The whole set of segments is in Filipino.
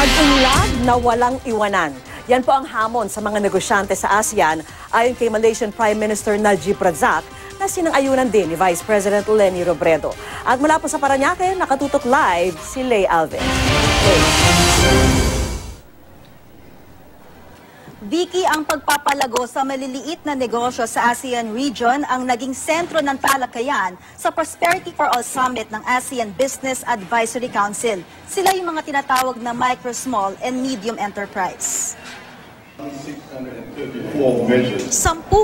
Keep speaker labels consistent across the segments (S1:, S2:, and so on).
S1: Pag-unlad na walang iwanan. Yan po ang hamon sa mga negosyante sa ASEAN ayon kay Malaysian Prime Minister Najib Razak na sinang-ayunan din ni Vice President Leni Robredo. At mula po sa Parañaque, nakatutok live si Lay Alves.
S2: Vicky, ang pagpapalago sa maliliit na negosyo sa ASEAN region ang naging sentro ng talakayan sa Prosperity for All Summit ng ASEAN Business Advisory Council. Sila yung mga tinatawag na micro, small, and medium enterprise. 10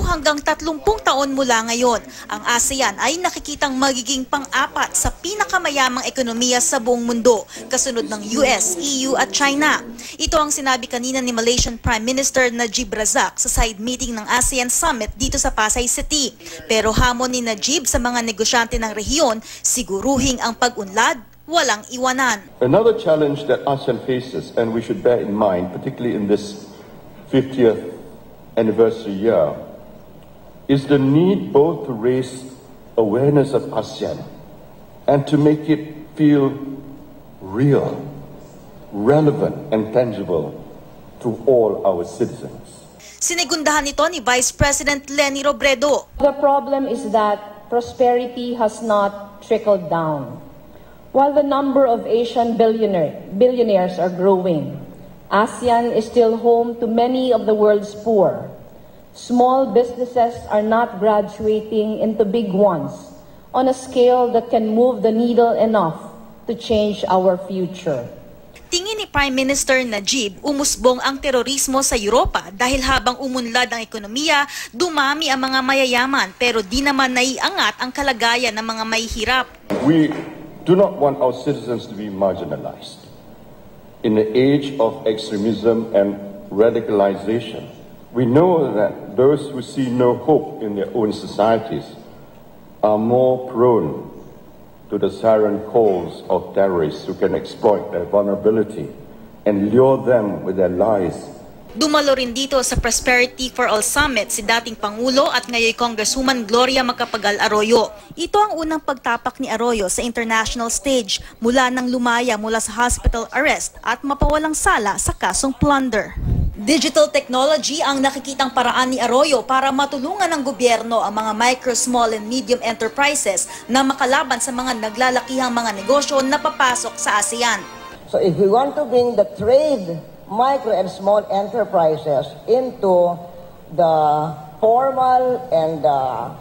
S2: hanggang 30 taon mula ngayon, ang ASEAN ay nakikitang magiging pang-apat sa pinakamayamang ekonomiya sa buong mundo, kasunod ng US, EU at China. Ito ang sinabi kanina ni Malaysian Prime Minister Najib Razak sa side meeting ng ASEAN Summit dito sa Pasay City. Pero hamon ni Najib sa mga negosyante ng rehiyon, siguruhing ang pag-unlad walang iwanan.
S3: Another challenge that ASEAN faces, and we should bear in mind, particularly in this 50th anniversary year, is the need both to raise awareness of ASEAN and to make it feel real, relevant and tangible to all our citizens.
S2: Sinigundahan ito ni Vice President Leni Robredo.
S4: The problem is that prosperity has not trickled down. While the number of Asian billionaires are growing, ASEAN is still home to many of the world's poor. Small businesses are not graduating into big ones on a scale that can move the needle enough to change our future.
S2: Tingin ni Prime Minister Najib, umusbong ang terorismo sa Europa dahil habang umunlad ang ekonomiya, dumami ang mga mayayaman pero di naman naiangat ang kalagayan ng mga mahihirap.
S3: We do not want our citizens to be marginalized. In the age of extremism and radicalization, we know that those who see no hope in their own societies are more prone to the siren calls of terrorists who can exploit their vulnerability and lure them with their lies.
S2: Dumalo rin dito sa Prosperity for All Summit si dating Pangulo at ngayon Congresswoman Gloria Macapagal Arroyo. Ito ang unang pagtapak ni Arroyo sa international stage mula nang lumaya mula sa hospital arrest at mapawalang sala sa kasong plunder. Digital technology ang nakikitang paraan ni Arroyo para matulungan ng gobyerno ang mga micro, small and medium enterprises na makalaban sa mga naglalakihang mga negosyo na papasok sa ASEAN.
S5: So if we want to bring the trade, micro and small enterprises into the formal and the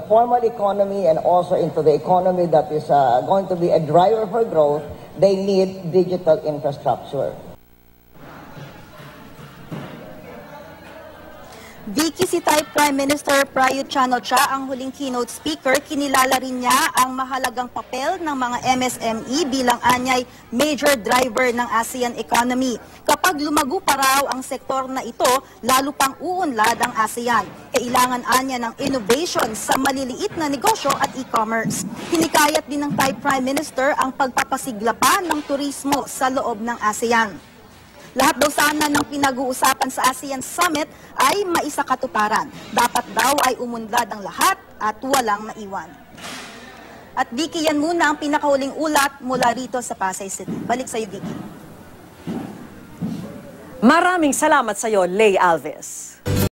S5: formal economy and also into the economy that is going to be a driver for growth, they need digital infrastructure.
S2: Vicky, si Thai Prime Minister Prayut Chan-o-cha ang huling keynote speaker. Kinilala rin niya ang mahalagang papel ng mga MSME bilang anyay major driver ng ASEAN economy. Kapag lumago pa raw ang sektor na ito, lalo pang uunlad ang ASEAN. Kailangan anya ng innovation sa maliliit na negosyo at e-commerce. Hinikayat din ng Thai Prime Minister ang pagpapasigla pa ng turismo sa loob ng ASEAN. Lahat daw sana ng pinag-uusapan sa ASEAN Summit ay maisakatuparan. Dapat daw ay umunlad ang lahat at walang maiwan. At Vicky, yan muna ang pinakahuling ulat mula rito sa Pasay City. Balik sa iyo, Vicky.
S1: Maraming salamat sa iyo, Lay Alves.